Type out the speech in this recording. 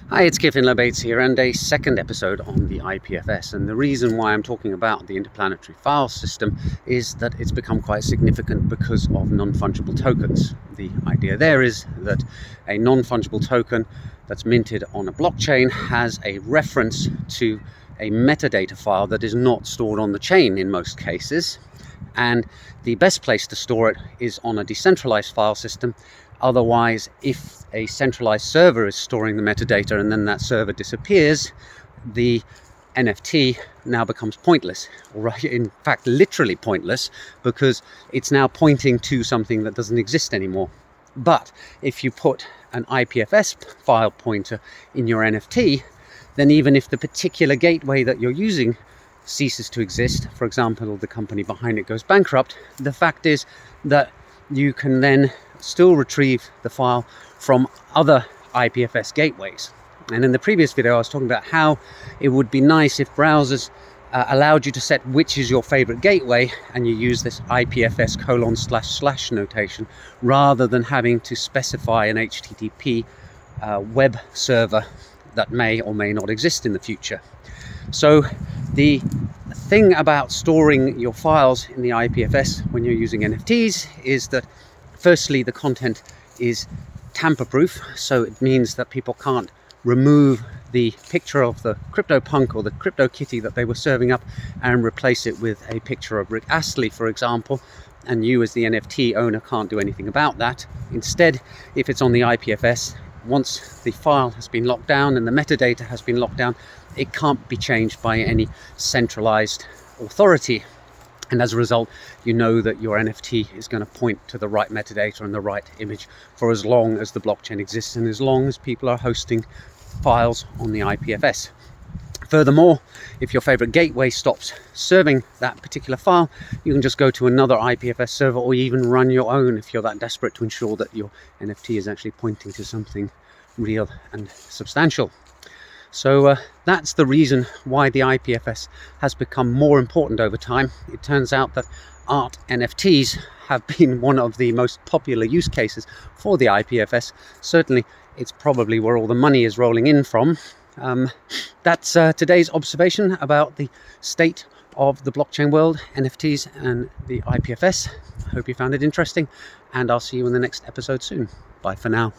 Hi, it's Kevin Lobates here, and a second episode on the IPFS. And the reason why I'm talking about the interplanetary file system is that it's become quite significant because of non-fungible tokens. The idea there is that a non-fungible token that's minted on a blockchain has a reference to a metadata file that is not stored on the chain in most cases. And the best place to store it is on a decentralized file system. Otherwise, if a centralized server is storing the metadata and then that server disappears, the NFT now becomes pointless, or in fact literally pointless, because it's now pointing to something that doesn't exist anymore. But if you put an IPFS file pointer in your NFT, then even if the particular gateway that you're using ceases to exist, for example, the company behind it goes bankrupt, the fact is that you can then still retrieve the file from other IPFS gateways. And in the previous video, I was talking about how it would be nice if browsers allowed you to set which is your favorite gateway, and you use this IPFS : notation rather than having to specify an HTTP web server that may or may not exist in the future. So the thing about storing your files in the IPFS when you're using NFTs is that firstly, the content is tamper-proof, so it means that people can't remove the picture of the CryptoPunk or the CryptoKitty that they were serving up and replace it with a picture of Rick Astley, for example, and you as the NFT owner can't do anything about that. Instead, if it's on the IPFS, once the file has been locked down and the metadata has been locked down, it can't be changed by any centralized authority. And as a result, you know that your NFT is going to point to the right metadata and the right image for as long as the blockchain exists and as long as people are hosting files on the IPFS. Furthermore, if your favorite gateway stops serving that particular file, you can just go to another IPFS server, or even run your own if you're that desperate to ensure that your NFT is actually pointing to something real and substantial. So that's the reason why the IPFS has become more important over time. It turns out that art NFTs have been one of the most popular use cases for the IPFS. Certainly, it's probably where all the money is rolling in from. That's today's observation about the state of the blockchain world, NFTs and the IPFS. I hope you found it interesting, and I'll see you in the next episode soon. Bye for now.